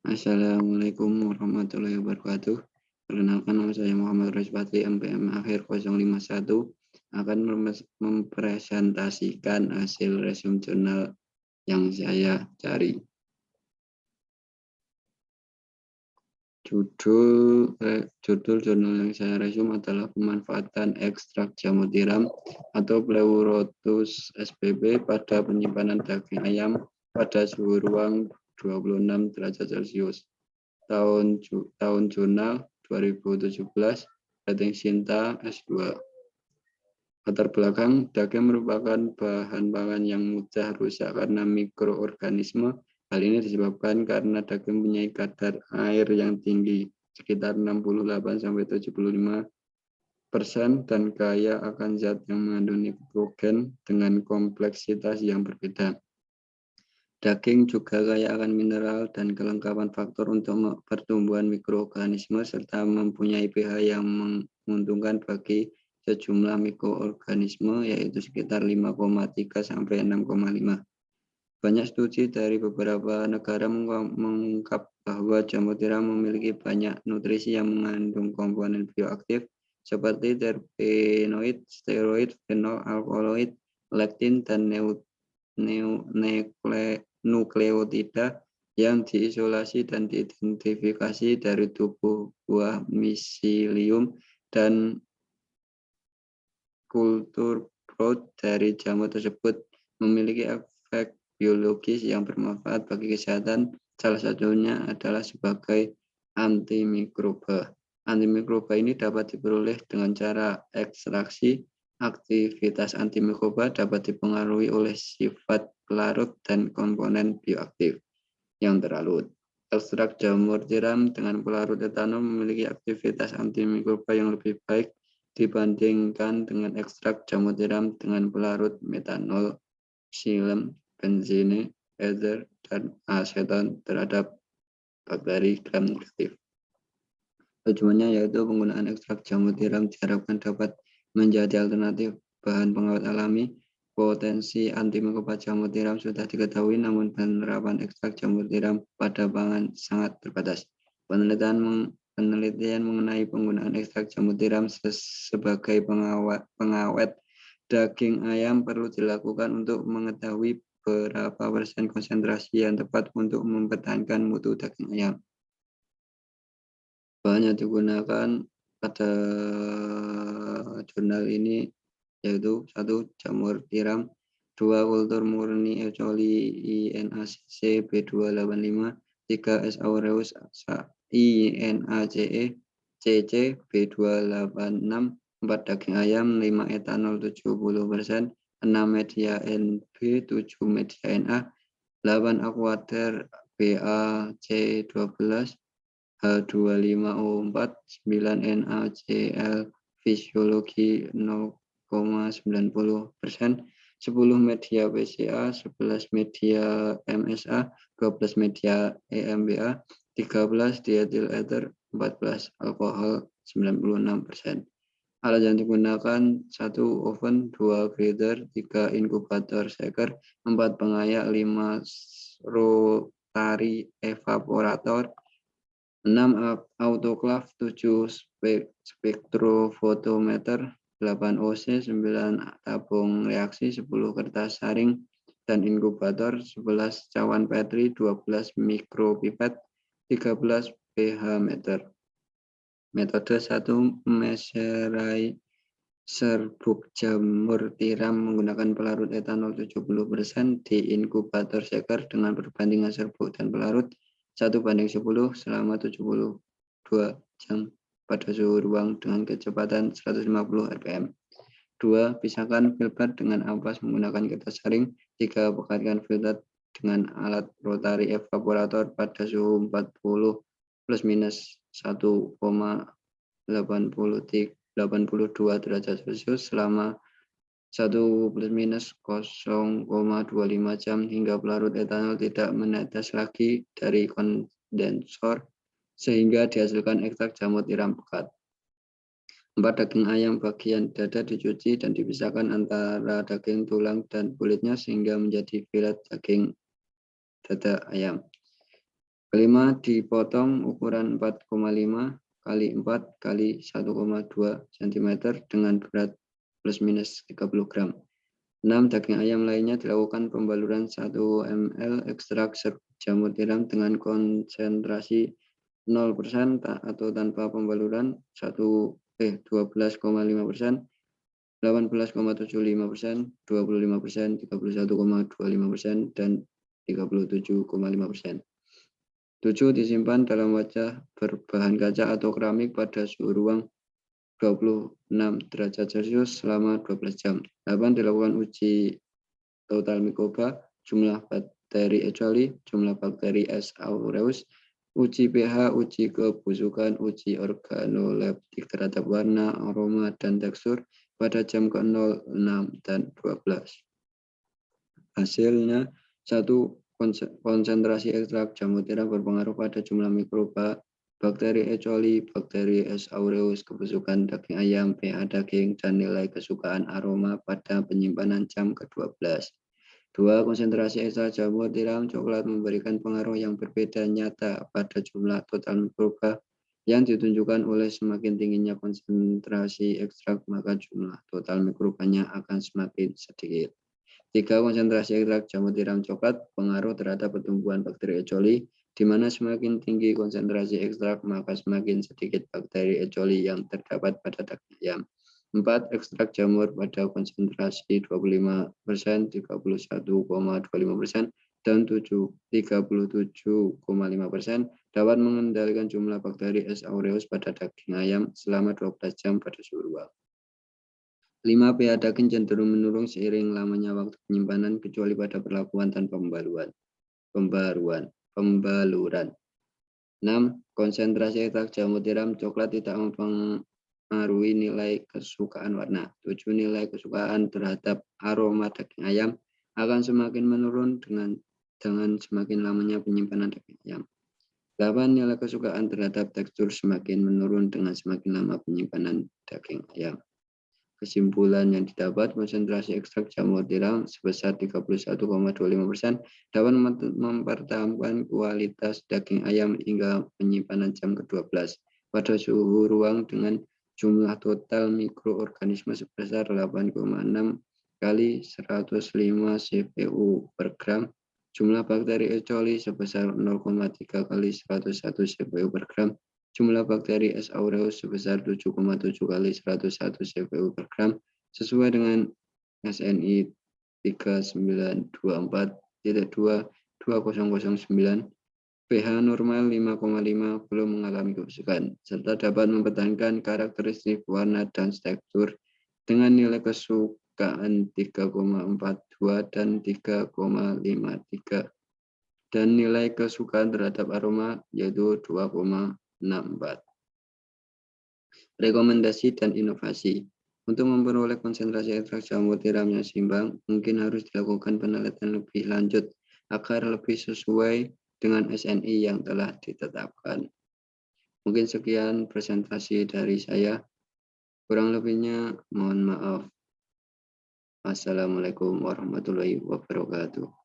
Assalamualaikum warahmatullahi wabarakatuh. Perkenalkan, nama saya Muhammad Rosbati, MPM akhir 051, akan mempresentasikan hasil resume jurnal yang saya cari. Judul jurnal yang saya resume adalah pemanfaatan ekstrak jamur tiram atau Pleurotus spp pada penyimpanan daging ayam pada suhu ruang 26 derajat Celcius. Tahun jurnal 2017, rating Sinta S2. Latar belakang, daging merupakan bahan pangan yang mudah rusak karena mikroorganisme. Hal ini disebabkan karena daging mempunyai kadar air yang tinggi, sekitar 68-75%, dan kaya akan zat yang mengandung nitrogen dengan kompleksitas yang berbeda. Daging juga kaya akan mineral dan kelengkapan faktor untuk pertumbuhan mikroorganisme, serta mempunyai pH yang menguntungkan bagi sejumlah mikroorganisme, yaitu sekitar 5,3 sampai 6,5. Banyak studi dari beberapa negara mengungkap bahwa jamur tiram memiliki banyak nutrisi yang mengandung komponen bioaktif seperti terpenoid, steroid, fenol, alkaloid, lektin, dan nukleotida yang diisolasi dan diidentifikasi dari tubuh buah miselium dan kultur growth dari jamur tersebut memiliki efek biologis yang bermanfaat bagi kesehatan. Salah satunya adalah sebagai antimikroba. Antimikroba ini dapat diperoleh dengan cara ekstraksi. Aktivitas antimikroba dapat dipengaruhi oleh sifat pelarut dan komponen bioaktif yang terlarut. Ekstrak jamur tiram dengan pelarut etanol memiliki aktivitas antimikroba yang lebih baik dibandingkan dengan ekstrak jamur tiram dengan pelarut metanol, xilem, benzene, ether, dan aseton terhadap bakteri gram negatif. Tujuannya yaitu penggunaan ekstrak jamur tiram diharapkan dapat menjadi alternatif bahan pengawet alami. Potensi antimikroba jamur tiram sudah diketahui, namun penerapan ekstrak jamur tiram pada pangan sangat terbatas. Penelitian mengenai penggunaan ekstrak jamur tiram sebagai pengawet daging ayam perlu dilakukan untuk mengetahui berapa persen konsentrasi yang tepat untuk mempertahankan mutu daging ayam. Bahan yang digunakan pada jurnal ini yaitu 1. Jamur tiram, 2. Kultur murni E. coli INACC B285, 3. S. aureus INACE CC B286, 4. Daging ayam, 5. Etanol 70%, 6. Media NB, 7. Media NA, 8. Aquater BAC12, H25O4, 9. NaCl fisiologi 0,90%, 10. media PCA, 11. media MSA, 12. media EMBA, 13. dietil ether, 14. alkohol 96%. Alat yang digunakan 1. oven, 2. breeder, 3. inkubator shaker, 4. pengayak, 5. rotary evaporator, 6. autoclave, 7. spektrofotometer, 8. OC, 9. tabung reaksi, 10. kertas saring dan inkubator, 11. cawan Petri, 12. mikropipet, 13. pH meter. Metode 1. meserai serbuk jamur tiram menggunakan pelarut etanol 70% di inkubator shaker dengan perbandingan serbuk dan pelarut 1:10 selama 72 jam pada suhu ruang dengan kecepatan 150 rpm. 2. Pisahkan filter dengan ampas menggunakan kertas saring. 3. Pekatkan filter dengan alat rotary evaporator pada suhu 40 plus-minus 1,82 derajat Celcius selama 1 plus-minus 0,25 jam hingga pelarut etanol tidak menetes lagi dari kondensor sehingga dihasilkan ekstrak jamur tiram pekat. 4. Daging ayam bagian dada dicuci dan dipisahkan antara daging tulang dan kulitnya sehingga menjadi filet daging dada ayam. Kelima, dipotong ukuran 4,5 kali 4 kali 1,2 cm dengan berat plus minus 30 gram. 6. Daging ayam lainnya dilakukan pembaluran 1 ml ekstrak serbuk jamur tiram dengan konsentrasi 0% atau tanpa pembaluran 12,5%, 18,75%, 25%, 31,25%, dan 37,5%. 7. Disimpan dalam wadah berbahan kaca atau keramik pada suhu ruang 26 derajat Celcius selama 12 jam. 8. Dilakukan uji total mikroba, jumlah bakteri E. coli, jumlah bakteri S. aureus, uji pH, uji kebusukan, uji organoleptik terhadap warna, aroma, dan tekstur pada jam ke-0, 6, dan 12. Hasilnya, 1. Konsentrasi ekstrak jamur tiram berpengaruh pada jumlah mikroba, bakteri E. coli, bakteri S. aureus, kebusukan daging ayam, pH daging, dan nilai kesukaan aroma pada penyimpanan jam ke-12. 2. Konsentrasi ekstrak jamur tiram coklat memberikan pengaruh yang berbeda nyata pada jumlah total mikroba yang ditunjukkan oleh semakin tingginya konsentrasi ekstrak, maka jumlah total mikrobanya akan semakin sedikit. 3. Konsentrasi ekstrak jamur tiram coklat pengaruh terhadap pertumbuhan bakteri E. coli, di mana semakin tinggi konsentrasi ekstrak, maka semakin sedikit bakteri E. coli yang terdapat pada daging ayam. 4. Ekstrak jamur pada konsentrasi 25%, 31,25%, dan 37,5% dapat mengendalikan jumlah bakteri S. aureus pada daging ayam selama 12 jam pada suhu ruang. 5. pH daging cenderung menurun seiring lamanya waktu penyimpanan kecuali pada perlakuan tanpa pembaluran. 6. Konsentrasi ekstrak jamur tiram coklat tidak mempengaruhi nilai kesukaan warna. 7. Nilai kesukaan terhadap aroma daging ayam akan semakin menurun dengan semakin lamanya penyimpanan daging ayam. 8. Nilai kesukaan terhadap tekstur semakin menurun dengan semakin lama penyimpanan daging ayam. Kesimpulan yang didapat, konsentrasi ekstrak jamur tiram sebesar 31,25% dapat mempertahankan kualitas daging ayam hingga penyimpanan jam ke-12 pada suhu ruang dengan jumlah total mikroorganisme sebesar 8,6 kali 105 CPU per gram, jumlah bakteri E. coli sebesar 0,3 kali 101 CPU per gram, jumlah bakteri S. aureus sebesar 7,7 kali 101 CPU per gram sesuai dengan SNI 3924.2.2009, pH normal 5,5 belum mengalami kebusukan, serta dapat mempertahankan karakteristik warna dan tekstur dengan nilai kesukaan 3,42 dan 3,53 dan nilai kesukaan terhadap aroma yaitu 2,64. Rekomendasi dan inovasi. Untuk memperoleh konsentrasi ekstrak jamur tiram yang seimbang, mungkin harus dilakukan penelitian lebih lanjut agar lebih sesuai dengan SNI yang telah ditetapkan. Mungkin sekian presentasi dari saya. Kurang lebihnya mohon maaf. Assalamualaikum warahmatullahi wabarakatuh.